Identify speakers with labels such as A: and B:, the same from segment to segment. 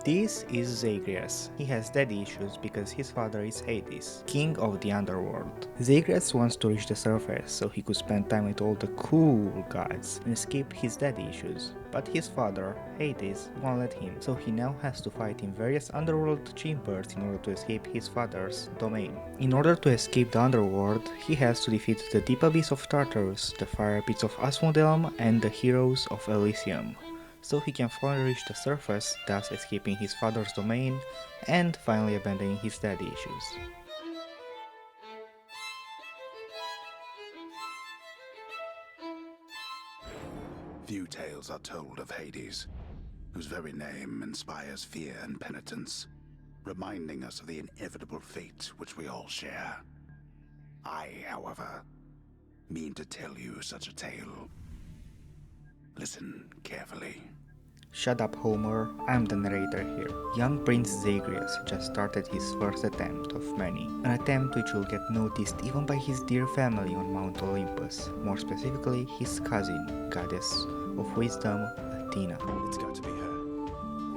A: This is Zagreus. He has daddy issues because his father is Hades, king of the Underworld. Zagreus wants to reach the surface so he could spend time with all the cool guys and escape his daddy issues. But his father, Hades, won't let him, so he now has to fight in various Underworld chambers in order to escape his father's domain. In order to escape the Underworld, he has to defeat the Deep Abyss of Tartarus, the Fire Pits of Asmodeum, and the Heroes of Elysium, so he can finally reach the surface, thus escaping his father's domain and finally abandoning his daddy issues.
B: Few tales are told of Hades, whose very name inspires fear and penitence, reminding us of the inevitable fate which we all share. I, however, mean to tell you such a tale. Listen carefully.
A: Shut up, Homer, I'm the narrator here. Young Prince Zagreus just started his first attempt of many. An attempt which will get noticed even by his dear family on Mount Olympus, more specifically his cousin, goddess of wisdom, Athena.
C: It's got to be her.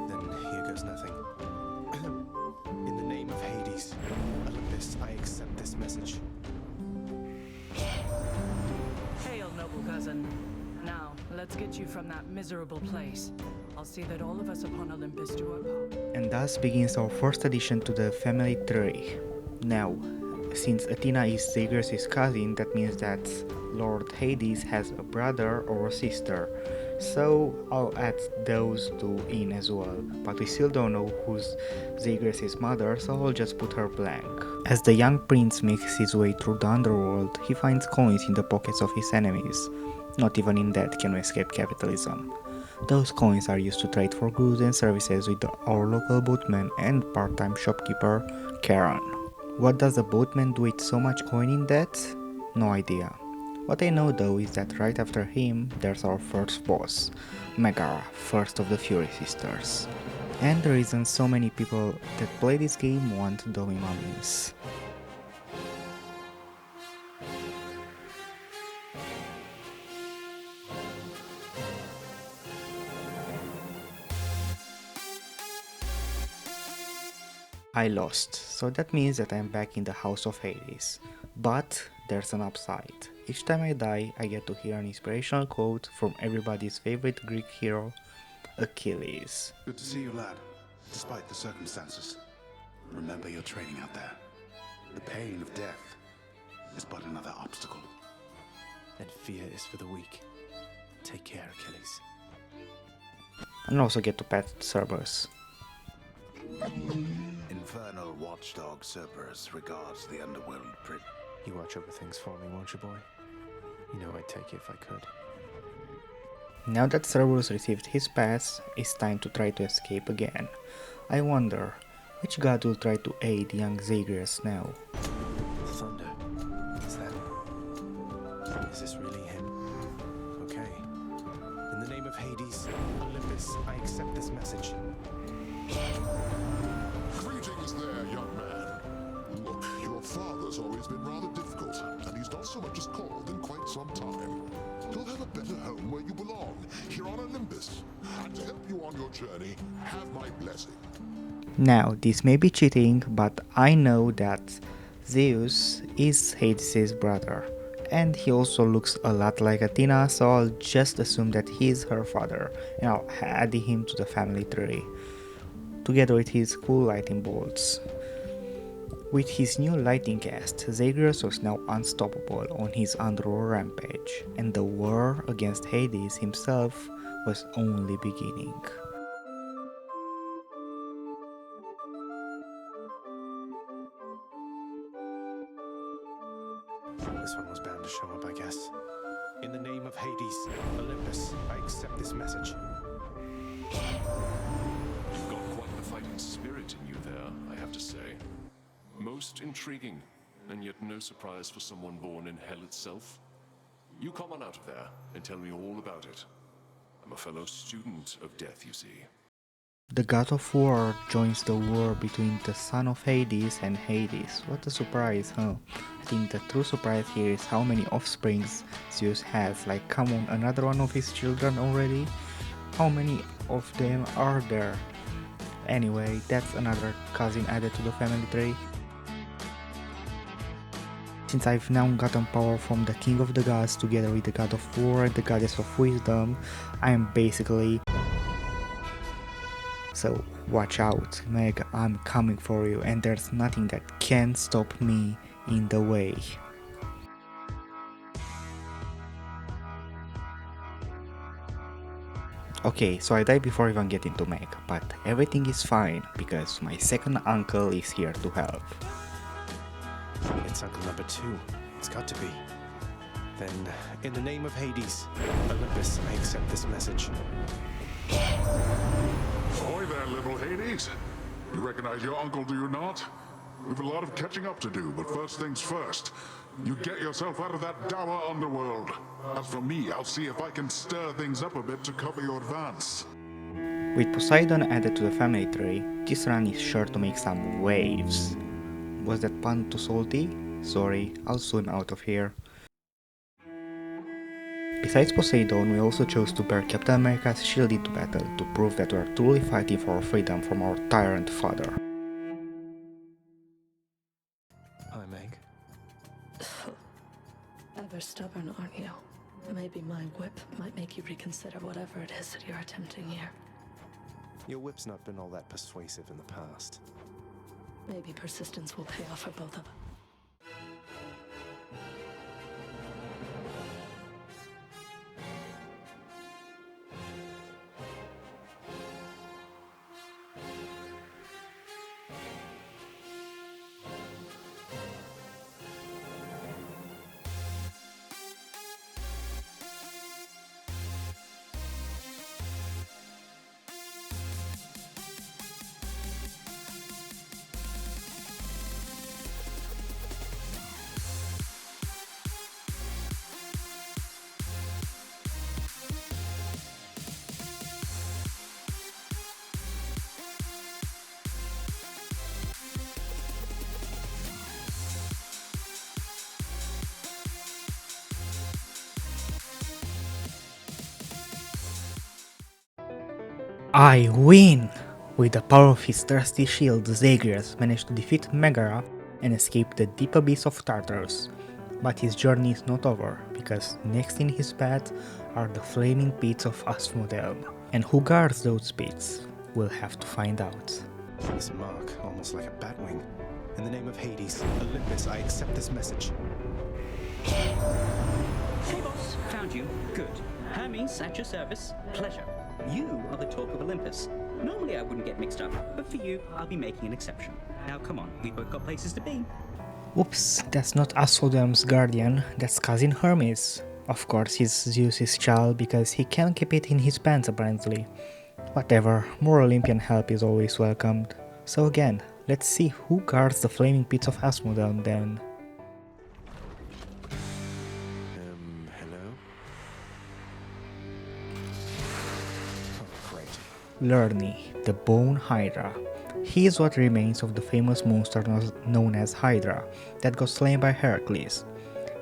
C: Then here goes nothing. In the name of Hades, Olympus, I accept this message.
D: Hail, noble cousin. Now, let's get you from that miserable place. I'll see that all of us upon Olympus do our part.
A: And thus begins our first addition to the family tree. Now, since Athena is Zagreus' cousin, that means that Lord Hades has a brother or a sister. So I'll add those two in as well, but we still don't know who's Zagreus' mother, so I'll just put her blank. As the young prince makes his way through the underworld, he finds coins in the pockets of his enemies. Not even in that can we escape capitalism. Those coins are used to trade for goods and services with our local boatman and part-time shopkeeper, Karen. What does the boatman do with so much coin in that? No idea. What I know though is that right after him, there's our first boss, Megara, first of the Fury Sisters. And the reason so many people that play this game want Domi mummies. I lost, so that means that I'm back in the House of Hades. But there's an upside. Each time I die, I get to hear an inspirational quote from everybody's favorite Greek hero, Achilles.
B: Good to see you, lad, despite the circumstances. Remember your training out there. The pain of death is but another obstacle.
C: And fear is for the weak. Take care, Achilles.
A: And also get to pet Cerberus.
B: Infernal watchdog Cerberus regards the Underworld Prince.
C: You watch over things for me, won't you, boy? You know I'd take you if I could.
A: Now that Cerberus received his pass, it's time to try to escape again. I wonder, which god will try to aid young Zagreus now?
C: Thunder. Is that... Is this really him? Okay. In the name of Hades, Olympus, I accept this message.
E: Greetings there, young man. Look, your father's always been rather difficult, and he's not so much as called in quite some time. You'll have a better home where you belong, here on Olympus. And to help you on your journey, have my blessing.
A: Now, this may be cheating, but I know that Zeus is Hades' brother. And he also looks a lot like Athena, so I'll just assume that he's her father, and I'll add him to the family tree, together with his cool lightning bolts. With his new lightning cast, Zagreus was now unstoppable on his underworld rampage, and the war against Hades himself was only beginning.
C: This one was bound to show up, I guess. In the name of Hades, Olympus, I accept this message.
F: You've got quite the fighting spirit in you there, I have to say. Most intriguing, and yet no surprise for someone born in hell itself. You come on out of there and tell me all about it. I'm a fellow student of death, you see.
A: The god of war joins the war between the son of Hades and Hades. What a surprise, huh? I think the true surprise here is how many offsprings Zeus has. Like, come on, another one of his children already? How many of them are there? Anyway, that's another cousin added to the family tree. Since I've now gotten power from the King of the Gods together with the God of War and the Goddess of Wisdom, I am basically... So watch out, Meg, I'm coming for you and there's nothing that can stop me in the way. Okay, so I died before even getting to Meg, but everything is fine because my second uncle is here to help.
C: It's uncle number 2. It's got to be. Then, in the name of Hades, Olympus, I accept this message.
E: Ahoy there, little Hades. You recognize your uncle, do you not? We've a lot of catching up to do, but first things first. You get yourself out of that dour underworld. As for me, I'll see if I can stir things up a bit to cover your advance.
A: With Poseidon added to the family tree, this run is sure to make some waves. Was that pun too salty? Sorry, I'll swim out of here. Besides Poseidon, we also chose to bear Captain America's shield into battle to prove that we are truly fighting for freedom from our tyrant father.
C: Hi, Meg.
G: Ever stubborn, aren't you? Maybe my whip might make you reconsider whatever it is that you're attempting here.
C: Your whip's not been all that persuasive in the past.
G: Maybe persistence will pay off for both of us.
A: I win! With the power of his thirsty shield, Zagreus managed to defeat Megara and escape the deep abyss of Tartarus. But his journey is not over, because next in his path are the flaming pits of Asmodeum. And who guards those pits? We'll have to find out.
C: This mark, almost like a bat wing. In the name of Hades, Olympus, I accept this message.
H: Hey boss, found you. Good. Hermes, at your service. Pleasure. You are the talk of Olympus. Normally I wouldn't get mixed up, but for you, I'll be making an exception. Now come on, we've both got places to be.
A: Oops, that's not Asmodeum's guardian, that's cousin Hermes. Of course he's Zeus's child because he can't keep it in his pants apparently. Whatever, more Olympian help is always welcomed. So again, let's see who guards the flaming pits of Asmodeum then.
C: Hello? Oh, great.
A: Lerny, the Bone Hydra. He is what remains of the famous monster known as Hydra, that got slain by Heracles.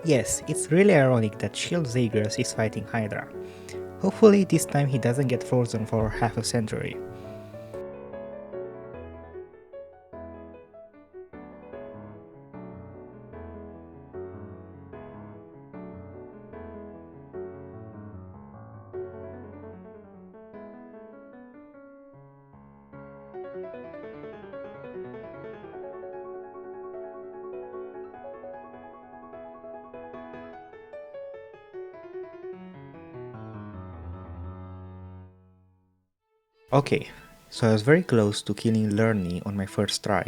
A: Yes, it's really ironic that Shield Zagreus is fighting Hydra. Hopefully this time he doesn't get frozen for half a century. Okay, so I was very close to killing Lerny on my first try.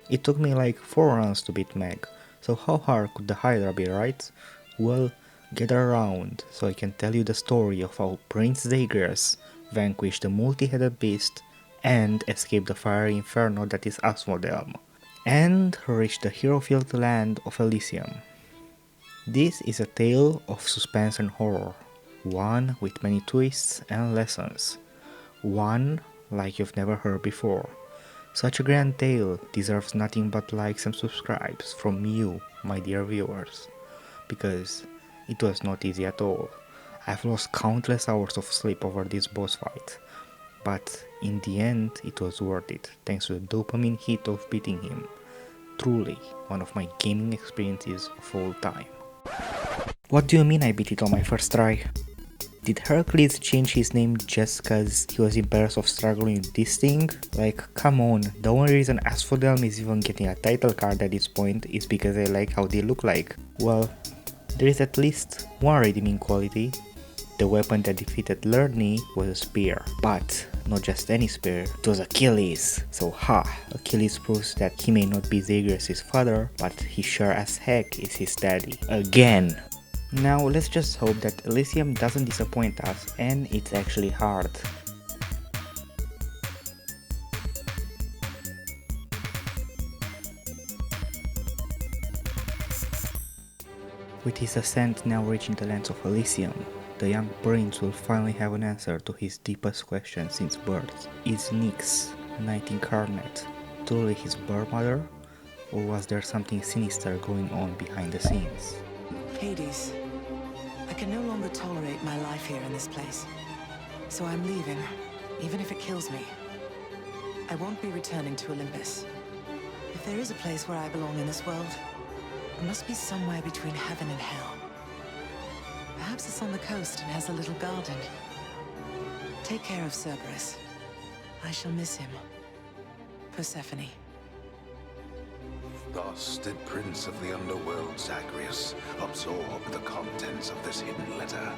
A: It took me like 4 runs to beat Meg, so how hard could the Hydra be, right? Well, gather around so I can tell you the story of how Prince Zagreus vanquished the multi-headed beast and escaped the fiery inferno that is Asmodeum, and reached the hero-filled land of Elysium. This is a tale of suspense and horror, one with many twists and lessons. One like you've never heard before. Such a grand tale deserves nothing but likes and subscribes from you, my dear viewers. Because it was not easy at all. I've lost countless hours of sleep over this boss fight. but in the end it was worth it, thanks to the dopamine hit of beating him. Truly, one of my gaming experiences of all time. What do you mean I beat it on my first try? Did Hercules change his name just cause he was embarrassed of struggling with this thing? Like, come on, the only reason Asphodel is even getting a title card at this point is because I like how they look like. Well, there is at least one redeeming quality. The weapon that defeated Lurny was a spear, but not just any spear, it was Achilles. So Achilles proves that he may not be Zagreus' father, but he sure as heck is his daddy. Again! Now let's just hope that Elysium doesn't disappoint us and it's actually hard. With his ascent now reaching the lands of Elysium, the young prince will finally have an answer to his deepest question since birth. Is Nyx, Night Incarnate, truly his birth mother? Or was there something sinister going on behind the scenes?
I: Hades, I can no longer tolerate my life here in this place. So I'm leaving, even if it kills me. I won't be returning to Olympus. If there is a place where I belong in this world, it must be somewhere between heaven and hell. Perhaps it's on the coast and has a little garden. Take care of Cerberus. I shall miss him. Persephone.
B: Thus did Prince of the Underworld Zagreus absorb the contents of this hidden letter,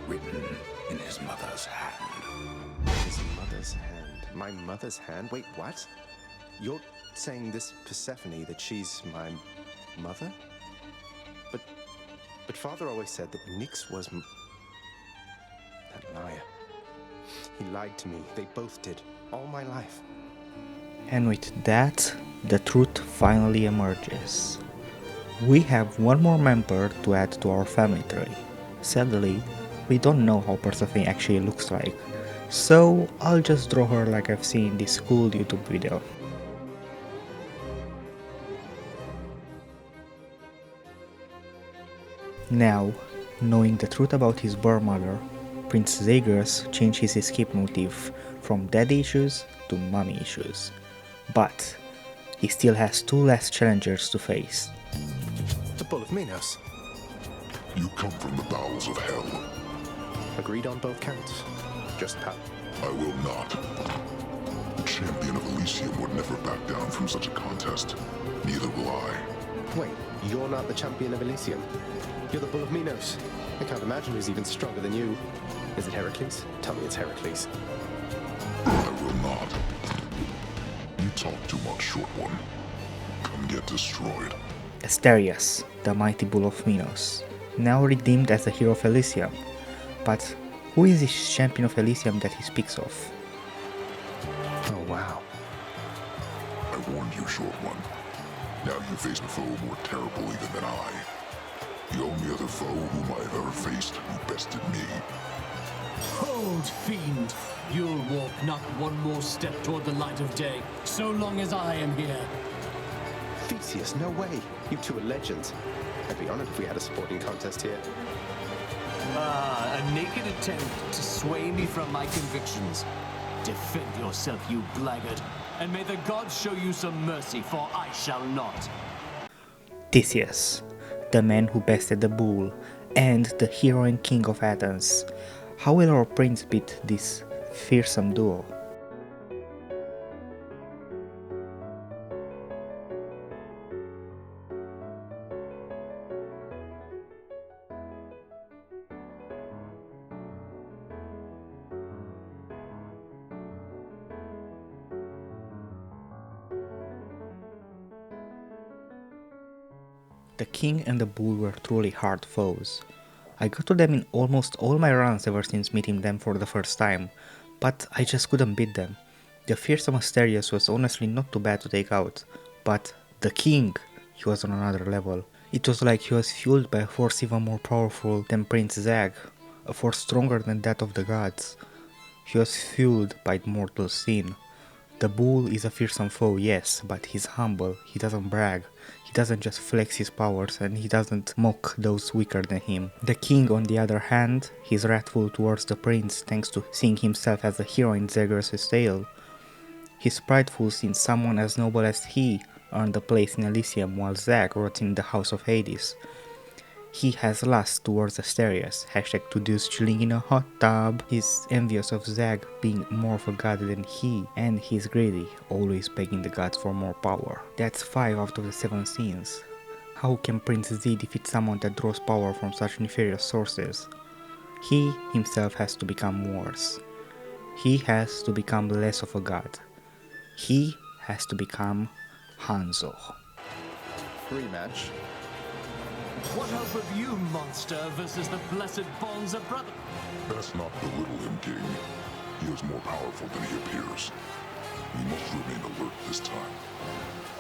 B: written in his mother's hand.
C: His mother's hand? My mother's hand? Wait, what? You're saying this Persephone, that she's my mother? But Father always said that Nyx was that liar. He lied to me. They both did. All my life.
A: And with that, the truth finally emerges. We have one more member to add to our family tree. Sadly, we don't know how Persephone actually looks like, so I'll just draw her like I've seen in this cool YouTube video. Now, knowing the truth about his birth mother, Prince Zagreus changed his escape motive from daddy issues to mommy issues. But he still has two last challengers to face.
C: The Bull of Minos.
E: You come from the bowels of hell.
C: Agreed on both counts. Just how?
E: I will not. The champion of Elysium would never back down from such a contest. Neither will I.
C: Wait, you're not the champion of Elysium? You're the Bull of Minos. I can't imagine who's even stronger than you. Is it Heracles? Tell me it's Heracles.
E: I will not. You talk too much, short one. Come get destroyed.
A: Asterius, the mighty Bull of Minos, now redeemed as the hero of Elysium. But who is this champion of Elysium that he speaks of?
C: Oh, wow.
E: I warned you, short one. Now you face a foe more terrible even than I. The only other foe whom I have ever faced who bested me.
J: Hold, fiend! You'll walk not one more step toward the light of day, so long as I am here.
C: Theseus, no way. You two are legends. I'd be honored if we had a sporting contest here.
J: Ah, a naked attempt to sway me from my convictions. Defend yourself, you blackguard, and may the gods show you some mercy, for I shall not.
A: Theseus, the man who bested the bull, and the hero and king of Athens. How will our prince beat this fearsome duo? The king and the bull were truly hard foes. I got to them in almost all my runs ever since meeting them for the first time, but I just couldn't beat them. The fearsome Asterius was honestly not too bad to take out, but the king, he was on another level. It was like he was fueled by a force even more powerful than Prince Zag, a force stronger than that of the gods. He was fueled by mortal sin. The bull is a fearsome foe, yes, but he's humble, he doesn't brag, he doesn't just flex his powers, and he doesn't mock those weaker than him. The king, on the other hand, he's wrathful towards the prince thanks to seeing himself as a hero in Zagreus' tale. He's prideful since someone as noble as he earned a place in Elysium while Zag rot in the House of Hades. He has lust towards Asterius, #2dudes chilling in a hot tub. He's envious of Zag being more of a god than he, and he's greedy, always begging the gods for more power. That's 5 out of the 7 scenes. How can Prince Z defeat someone that draws power from such nefarious sources? He himself has to become worse. He has to become less of a god. He has to become Hanzo.
K: Rematch.
J: What hope have you, monster, versus the blessed bonds of brother?
E: Best not belittle him, King. He is more powerful than he appears. We must remain alert this time.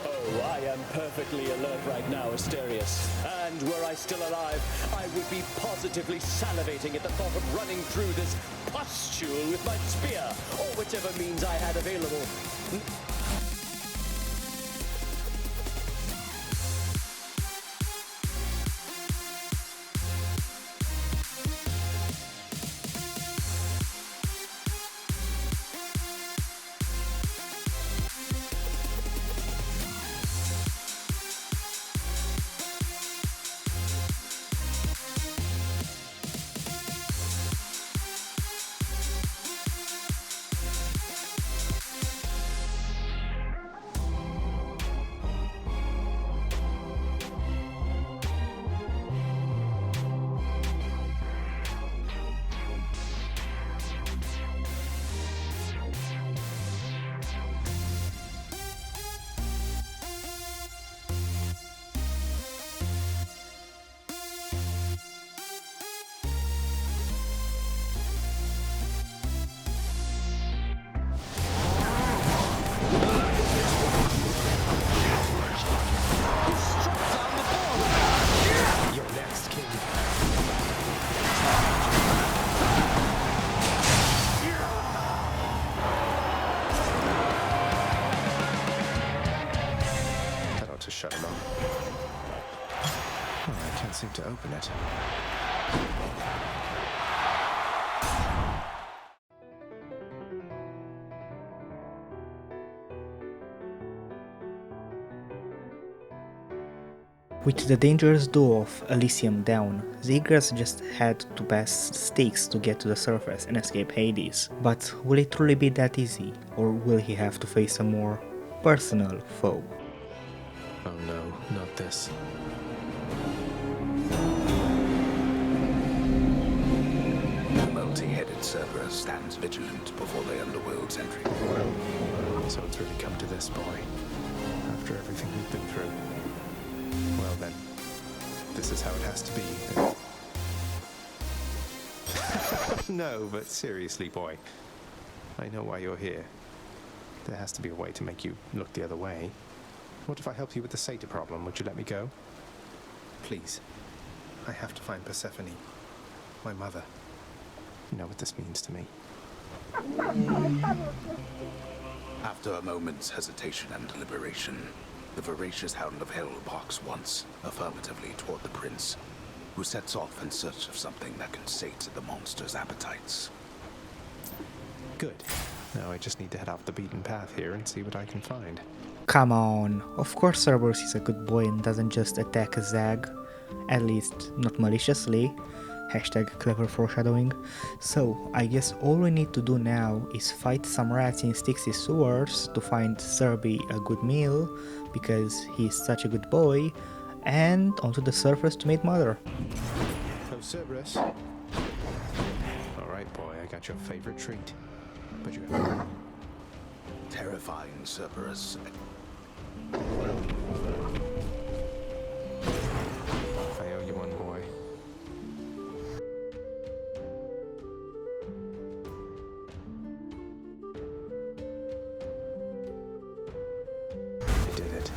L: Oh, I am perfectly alert right now, Asterius. And were I still alive, I would be positively salivating at the thought of running through this pustule with my spear, or whichever means I had available.
C: Seem to open it.
A: With the dangerous door of Elysium down, Zagreus just had to pass stakes to get to the surface and escape Hades. But will it truly be that easy, or will he have to face a more personal foe?
C: Oh no, not this.
B: The multi-headed Cerberus stands vigilant before the Underworld's entry.
C: So it's really come to this, boy. After everything we've been through. Well then, this is how it has to be. No, but seriously, boy. I know why you're here. There has to be a way to make you look the other way. What if I help you with the satyr problem? Would you let me go?
K: Please. I have to find Persephone. My mother.
C: You know what this means to me.
B: After a moment's hesitation and deliberation, the voracious Hound of Hell barks once, affirmatively toward the prince, who sets off in search of something that can sate the monster's appetites.
C: Good. Now I just need to head off the beaten path here and see what I can find.
A: Come on, of course Cerberus is a good boy and doesn't just attack Zag, at least not maliciously. #clever foreshadowing. So I guess all we need to do now is fight some rats in Styx's sewers to find Serby a good meal, because he's such a good boy, and onto the surface to meet Mother.
C: Oh, Cerberus. Alright, boy, I got your favorite treat. But you have...
B: Terrifying Cerberus.
C: I owe you one, boy. I did it.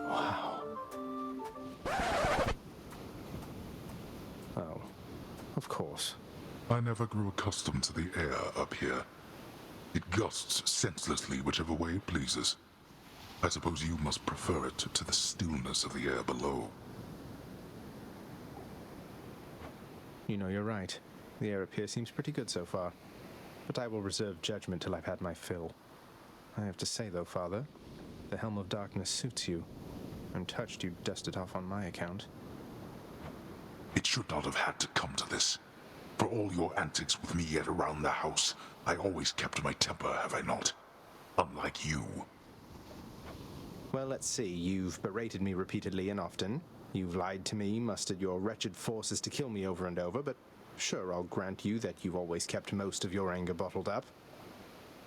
C: Wow. course.
E: I never grew accustomed to the air up here. It gusts senselessly whichever way it pleases. I suppose you must prefer it to the stillness of the air below.
C: You know, you're right. The air up here seems pretty good so far. But I will reserve judgment till I've had my fill. I have to say, though, Father, the Helm of Darkness suits you. I'm touched you dust it off on my account.
E: It should not have had to come to this. For all your antics with me yet around the house, I always kept my temper, have I not? Unlike you.
C: Well, let's see. You've berated me repeatedly and often. You've lied to me, mustered your wretched forces to kill me over and over, but sure, I'll grant you that you've always kept most of your anger bottled up.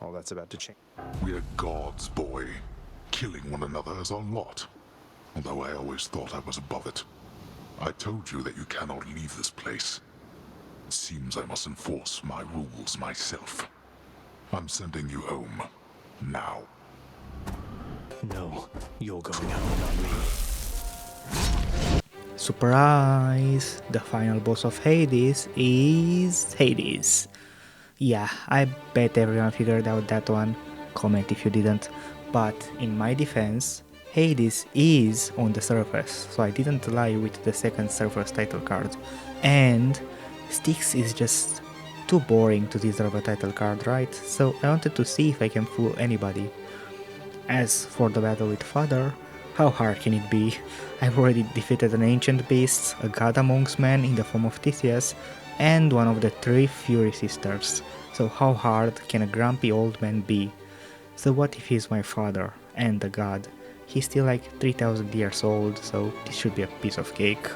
C: All that's about to change.
E: We're gods, boy. Killing one another is our lot. Although I always thought I was above it. I told you that you cannot leave this place. It seems I must enforce my rules myself. I'm sending you home. Now.
C: No, you're going home, not me.
A: Surprise! The final boss of Hades is Hades. Yeah, I bet everyone figured out that one. Comment if you didn't. But in my defense, Hades is on the surface, so I didn't lie with the second surface title card. And Styx is just too boring to deserve a title card, right? So I wanted to see if I can fool anybody. As for the battle with Father, how hard can it be? I've already defeated an ancient beast, a god amongst men in the form of Theseus, and one of the 3 Fury sisters. So how hard can a grumpy old man be? So what if he's my father and a god? He's still like 3000 years old, so this should be a piece of cake.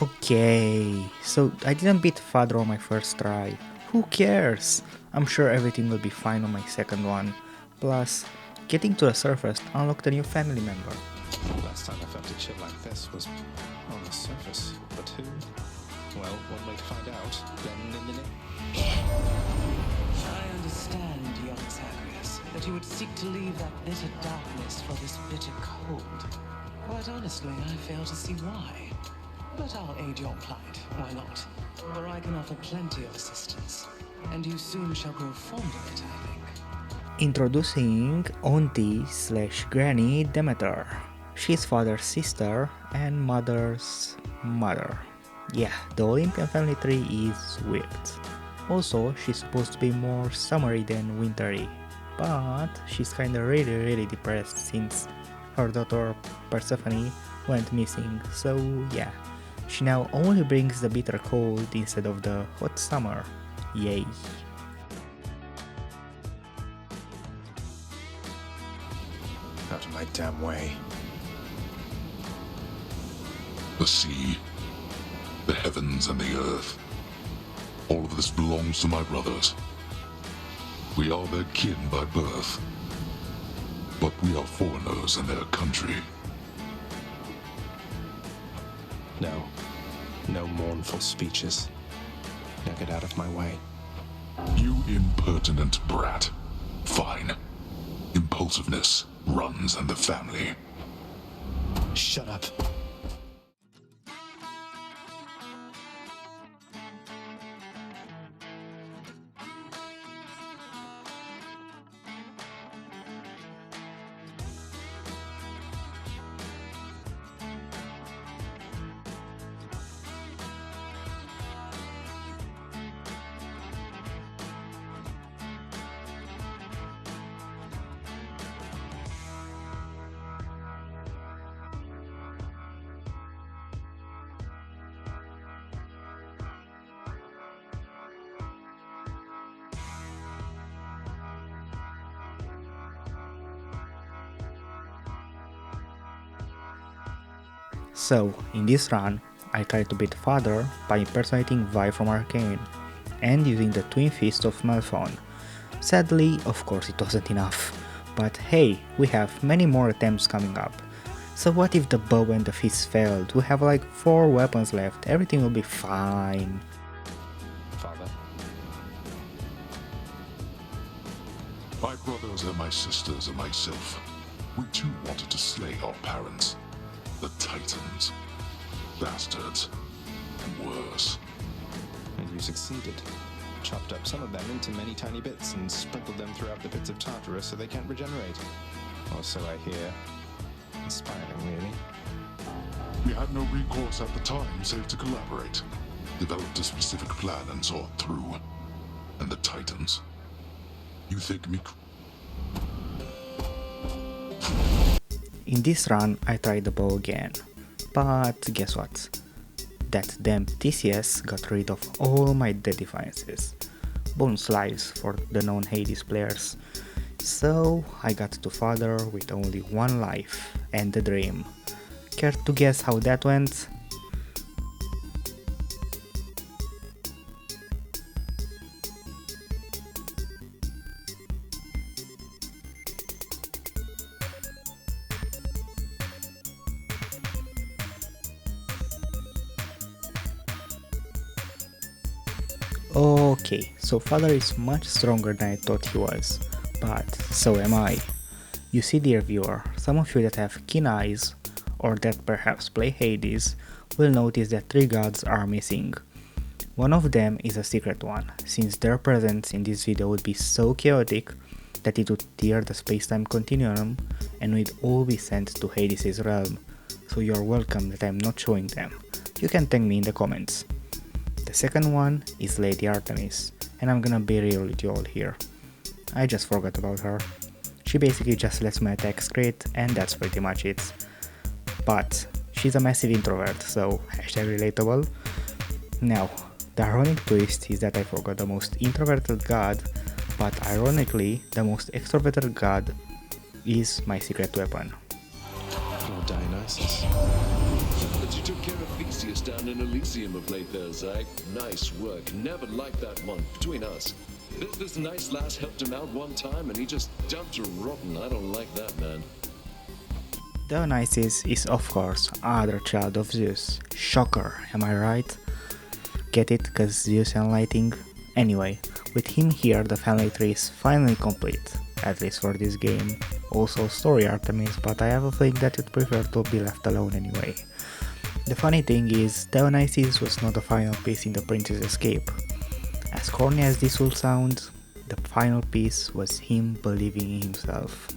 A: Okay, so I didn't beat Father on my first try. Who cares? I'm sure everything will be fine on my second one. Plus, getting to the surface unlocked a new family member.
C: Last time I felt a chill like this was on the surface. But who? Well, one way to find out. Then in the
I: I understand, young Zagreus, that you would seek to leave that bitter darkness for this bitter cold. Quite honestly, I fail to see why. But I'll aid your plight, why not? For I can offer plenty of assistance, and you soon shall grow fond of it, I think.
A: Introducing Auntie/Granny Demeter. She's Father's sister and Mother's mother. Yeah, the Olympian family tree is weird. Also, she's supposed to be more summery than wintry, but she's kinda really depressed since her daughter Persephone went missing, so yeah. She now only brings the bitter cold instead of the hot summer. Yay.
C: Out of my damn way.
E: The sea, the heavens and the earth. All of this belongs to my brothers. We are their kin by birth, but we are foreigners in their country.
C: No mournful speeches. Now get out of my way.
E: You impertinent brat. Fine. Impulsiveness runs in the family.
C: Shut up.
A: So, in this run, I tried to beat Father by impersonating Vi from Arcane and using the Twin Fist of Malphone. Sadly, of course it wasn't enough, but hey, we have many more attempts coming up. So what if the bow and the fist failed? We have like 4 weapons left, everything will be fine.
C: Father.
E: My brothers and my sisters and myself, we too wanted to slay our parents, the Titans. Bastards. And worse.
C: And you succeeded. Chopped up some of them into many tiny bits and sprinkled them throughout the pits of Tartarus so they can't regenerate. Or so I hear. Inspiring, really.
E: We had no recourse at the time save to collaborate. Developed a specific plan and saw it through. And the Titans. You think me...
A: In this run, I tried the bow again. But guess what? That damn TCS got rid of all my dead defiances. Bonus lives for the non-Hades players. So I got to Father with only 1 life and a dream. Care to guess how that went? Okay, so Father is much stronger than I thought he was, but so am I. You see, dear viewer, some of you that have keen eyes, or that perhaps play Hades, will notice that 3 gods are missing. One of them is a secret one, since their presence in this video would be so chaotic that it would tear the space-time continuum and we'd all be sent to Hades' realm, so you're welcome that I'm not showing them. You can thank me in the comments. The second one is Lady Artemis, and I'm gonna be real with you all here. I just forgot about her. She basically just lets my attacks crit, and that's pretty much it. But she's a massive introvert, so hashtag relatable. Now, the ironic twist is that I forgot the most introverted god, but ironically, the most extroverted god is my secret weapon.
C: Lord Dionysus.
F: But you took care of Theseus down in Elysium of late there, Zag. Nice work. Never liked that one. Between us. This nice lass helped him out one time and he just dumped her rotten. I don't like that, man.
A: Dionysus is of course another child of Zeus. Shocker, am I right? Get it, cause Zeus and lighting? Anyway, with him here the family tree is finally complete, at least for this game. Also story Artemis, but I have a feeling that you'd prefer to be left alone anyway. The funny thing is, Dionysus was not the final piece in the prince's escape. As corny as this will sound, the final piece was him believing in himself.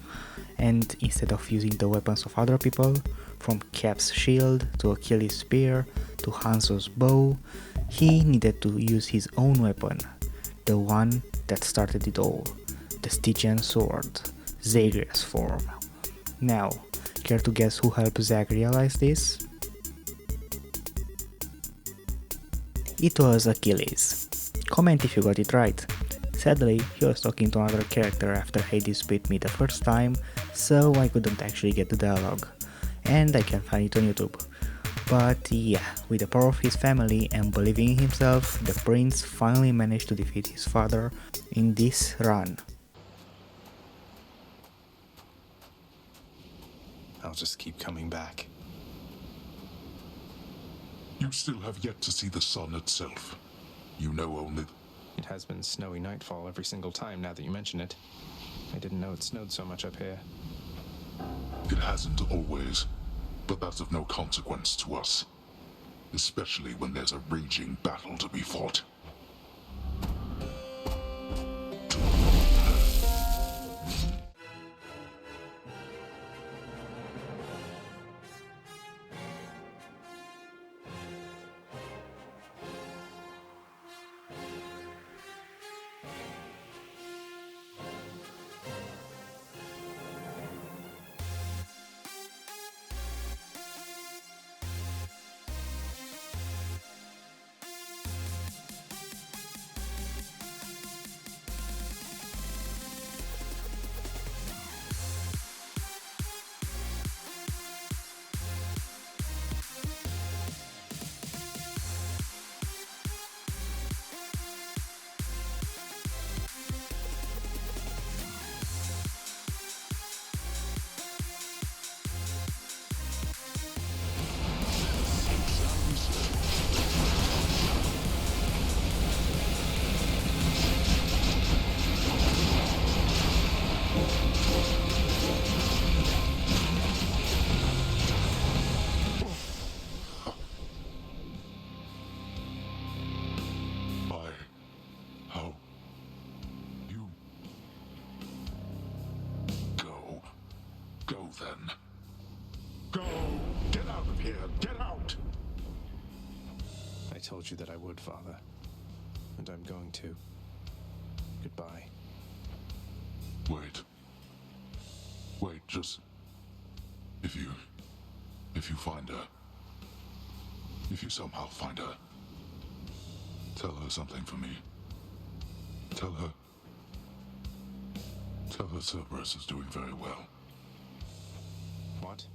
A: And instead of using the weapons of other people, from Cap's shield to Achilles' spear to Hanzo's bow, he needed to use his own weapon, the one that started it all, the Stygian sword, Zagreus form. Now, care to guess who helped Zag realize this? It was Achilles. Comment if you got it right. Sadly, he was talking to another character after Hades beat me the first time, so I couldn't actually get the dialogue. And I can find it on YouTube. But yeah, with the power of his family and believing in himself, the prince finally managed to defeat his father in this run.
C: I'll just keep coming back.
E: You still have yet to see the sun itself. You know only...
C: It has been snowy nightfall every single time now that you mention it. I didn't know it snowed so much up here.
E: It hasn't always, but that's of no consequence to us. Especially when there's a raging battle to be fought.
C: told you that I would, Father. And I'm going to. Goodbye.
E: Wait. Wait, just... If you find her... If you somehow find her... Tell her something for me. Tell her Cerberus is doing very well.
C: What?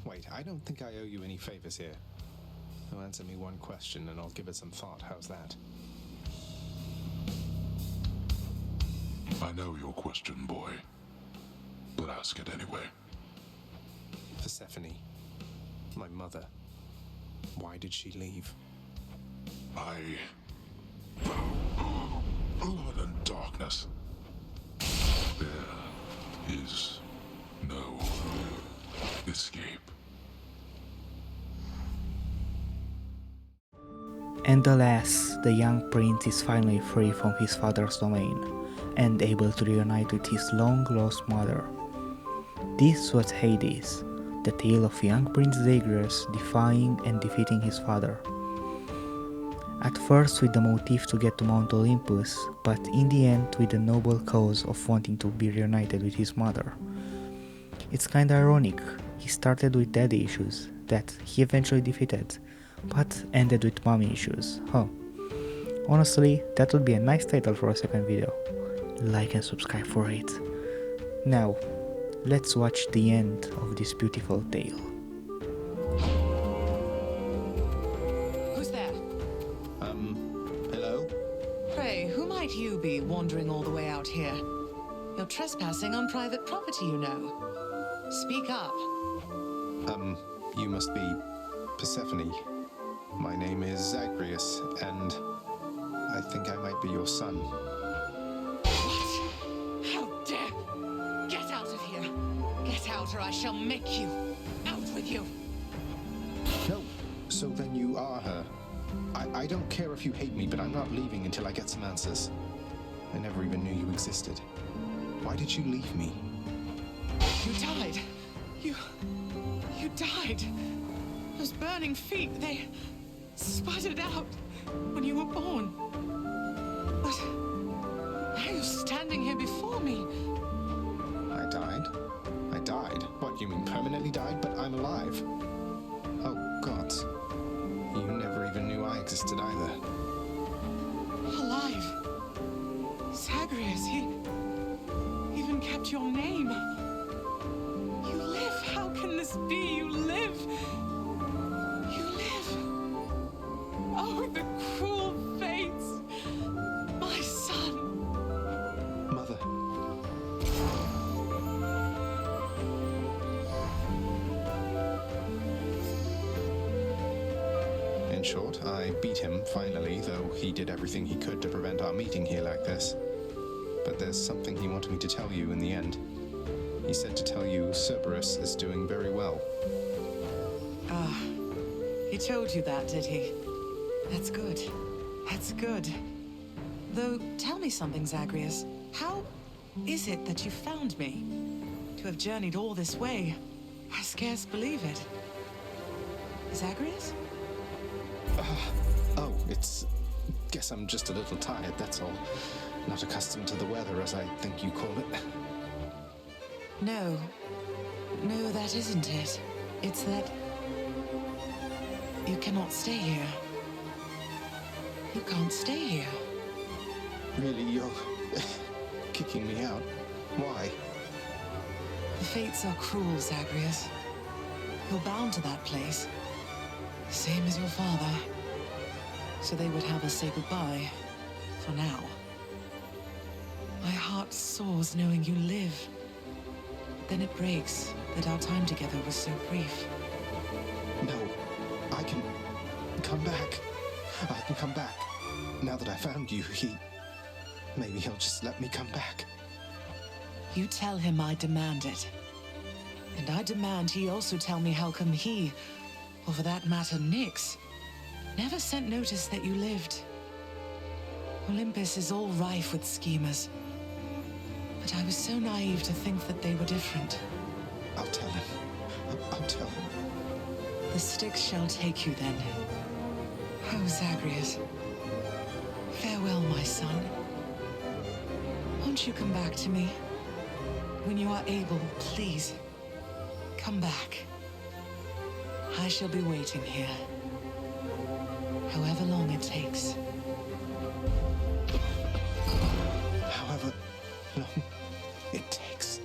C: Wait, I don't think I owe you any favors here. You'll answer me one question and I'll give it some thought. How's that?
E: I know your question, boy. But ask it anyway.
C: Persephone, my mother, why did she leave?
E: Blood and darkness. There is no escape.
A: And alas, the young prince is finally free from his father's domain and able to reunite with his long-lost mother. This was Hades, the tale of young Prince Zagreus defying and defeating his father. At first with the motive to get to Mount Olympus, but in the end with the noble cause of wanting to be reunited with his mother. It's kinda ironic, he started with daddy issues that he eventually defeated, but ended with mommy issues, huh? Honestly, that would be a nice title for a second video. Like and subscribe for it. Now, let's watch the end of this beautiful tale.
I: Who's there?
C: Hello?
I: Pray, who might you be wandering all the way out here? You're trespassing on private property, you know. Speak up.
C: You must be Persephone. My name is Zagreus, and I think I might be your son.
I: What? How dare! Get out of here! Get out or I shall make you! Out with you!
C: No, so then you are her. I don't care if you hate me, but I'm not leaving until I get some answers. I never even knew you existed. Why did you leave me?
I: You died. You died. Those burning feet, they sputtered out when you were born. But now you're standing here before me.
C: I died? I died? What, you mean permanently died? But I'm alive. Oh, gods. You never even knew I existed either.
I: Alive. Zagreus, he even kept your name. You live. How can this be? You live. You live. Oh, the cruel fates. My son.
C: Mother. In short, I beat him finally, though he did everything he could to prevent our meeting here like this. But there's something he wanted me to tell you in the end. He said to tell you Cerberus is doing very well.
I: Ah, he told you that, did he? That's good. That's good. Though, tell me something, Zagreus. How is it that you found me? To have journeyed all this way, I scarce believe it. Zagreus?
C: Oh, it's... Guess I'm just a little tired, that's all. Not accustomed to the weather, as I think you call it.
I: No. No, that isn't it. It's that... you cannot stay here. You can't stay here.
C: Really, you're... kicking me out? Why?
I: The fates are cruel, Zagreus. You're bound to that place. Same as your father. So they would have us say goodbye. For now. My heart soars knowing you live. But then it breaks that our time together was so brief.
C: No. I can... come back. I can come back. Now that I found you, maybe he'll just let me come back.
I: You tell him I demand it. And I demand he also tell me how come he, or for that matter Nyx, never sent notice that you lived. Olympus is all rife with schemers. But I was so naive to think that they were different.
C: I'll tell him. I'll tell him.
I: The Styx shall take you then. Oh, Zagreus. Farewell, my son. Won't you come back to me? When you are able, please, come back. I shall be waiting here. However long it takes.
C: However long it takes.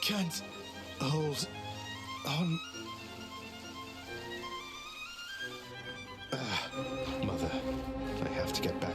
C: Can't hold on. Mother, I have to get back